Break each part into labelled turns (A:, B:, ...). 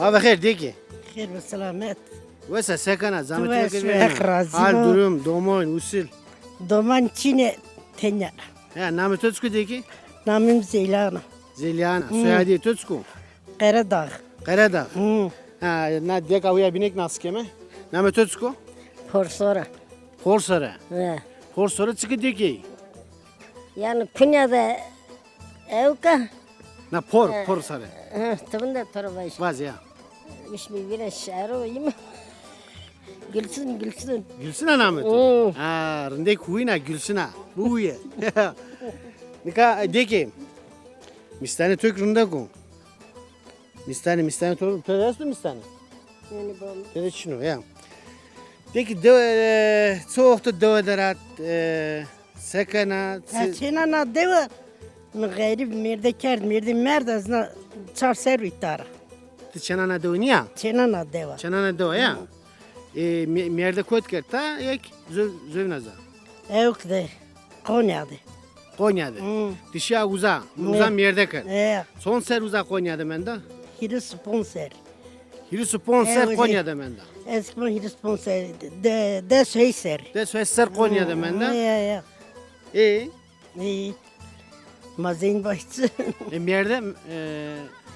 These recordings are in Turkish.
A: Hava her de ki.
B: خير والسلامات.
A: Vesa sekana zahmet
B: Tuvaş
A: yok
B: ve
A: edin.
B: ekrazı
A: Hal
B: bu.
A: durum, domoyun, usul.
B: Doman Çin'e tenya.
A: Ya namı Tötsku de ki.
B: Namim Zeylana.
A: Zelyana, soyadı Tötsku.
B: Karadağ.
A: Karadağ.
B: Hı.
A: Ha, na dek avuya binek nasıl keme? Namı Tötsku.
B: Porsora.
A: Horsara.
B: He.
A: Horsara çıkı de ki.
B: Yani Konya'da evka.
A: Na porsara.
B: Tabii de torbaş.
A: Vaz ya.
B: İşmi bir şehre oyum. Gülsün gülsün.
A: Gülsün namı
B: Hı.
A: tu. Ha, rende kuyuna gülsün ha. Bu ye. Nika de ki. Mistane tök rında ku. Mistane tök. Törestu mistane.
B: Yani bu.
A: Töre şunu ya. De ki de soğuktu döderat sekana.
B: Çin'e na deva. Gayri merde kerd merde merde azna çar servitara.
A: Çanana do niya?
B: Çin'e na deva.
A: Çanana do ya. Merde koyt kerta ek zövnaza.
B: Evk de Konya'da.
A: Konya'da.
B: Hı.
A: Dişa uza. Uza merde ker. Son ser uza Konya'da menda.
B: Hiri sponsor.
A: Hiri sponsor
B: Evet,
A: Konya'da menda.
B: Eskiden hiri sponsor. De şeyser.
A: De sözer Konya'da menda.
B: Ya. İyi. Mazin bahçı.
A: Merde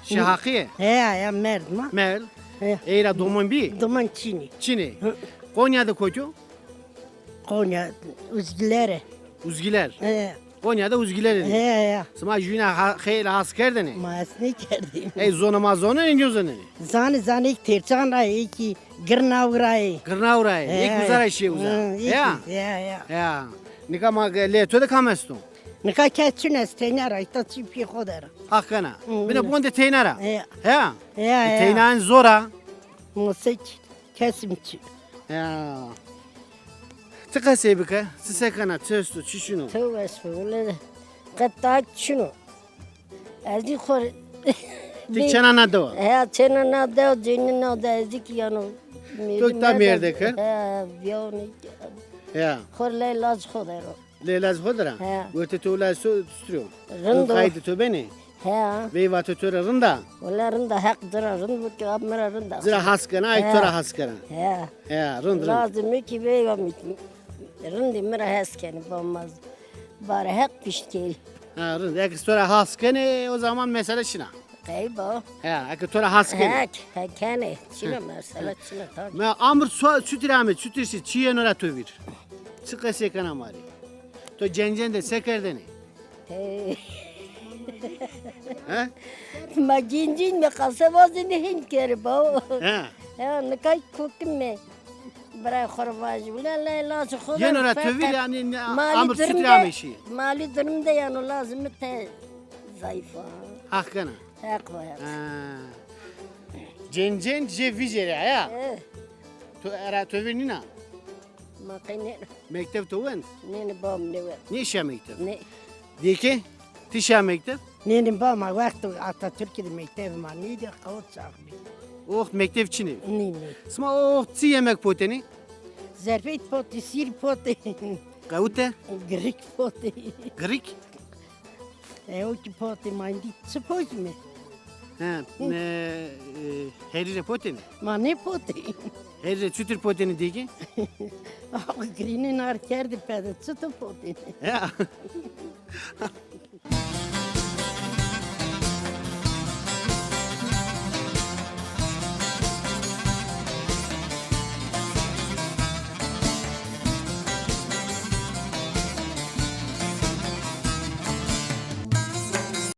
A: şahakiye.
B: Ya merd ma.
A: Mer.
B: He.
A: Eira domon bi.
B: Duman Çin'i.
A: Çini. Konya'da koydu.
B: Konya uzgilere.
A: Uzgiler.
B: He.
A: Konya'da uzgiler dedi.
B: Ya.
A: Sma juna khayla hasker deni.
B: Masne kerdim.
A: Ey zona ma zona en zona.
B: Zani ik terçan ay ki girnavray.
A: Kırnavray. Ek uzara şey uza. Ya. Ya. Nika ma le to da kamestu.
B: Nika keçün estenara ita çipi khoder.
A: Hakkana. Bine bonde teynara.
B: Ya.
A: Ya.
B: Ya.
A: Teynan zora.
B: Musik kesimçi.
A: Ya. Tıka sebika. Sisekana töstü çişunu.
B: Tövbe esbule. Katta şunu. Azdi khor.
A: Dikçana do.
B: Ya çenen ada cinin ada ezik yanu.
A: Çok da merde kır.
B: Ha, biyoni.
A: Ya.
B: Khor le laz khoder.
A: Lelaz hodra.
B: He.
A: Göte tuğla tutuyor.
B: Rındo.
A: Kaydı to beni.
B: Ha.
A: Ve vatı töre rında.
B: Onların da hak dırarın bu kameraların da.
A: Zira haskana ay töre haskana.
B: Ha.
A: Ya rınd rınd.
B: Lazım ki bey gamit. Rındi mira heskeni olmaz. Bari hak pişti.
A: Ha rınd. Ek töre haskane o zaman mesele şina.
B: Kaybo.
A: Ya ek töre haskane.
B: Hak. Hakane. Çine mesela çine tabi.
A: Me amr sütiramet sütirsi çiyen ora tövir. Çıka sekana mari. To cencen de sekerdeni. Ha?
B: Ma cincin mi kasabazın hin kere bo.
A: Ha.
B: Ya ne kay kokum me. Bırak khorbaj bile la la khoda.
A: Yen ora tövir yani amr sütiramet şey.
B: Mali durumda yani lazım te zayıfa.
A: Hakkana.
B: Hak var.
A: Ha. Cencen je vijere ya. To era tövir nina.
B: Ma kayne
A: Mektep towen.
B: ne bam ne var.
A: Ne işe mektep?
B: Ne
A: Diki. Tişa mektep.
B: ne bam ma vakti Atatürk'de mektep ma ne de kavut sahibi.
A: Oh mektep çini.
B: Ne.
A: Sma oh tsi yemek poteni.
B: Zerfet poti, sir poti,
A: Kavute.
B: Greek poti.
A: Grik.
B: O ki poti mandi suppose mi?
A: Ha. Herire poteni.
B: Ma ne poti?
A: Herire çütür poteni diki.
B: Green'in arkerdi pede çıtı poti.
A: Ya.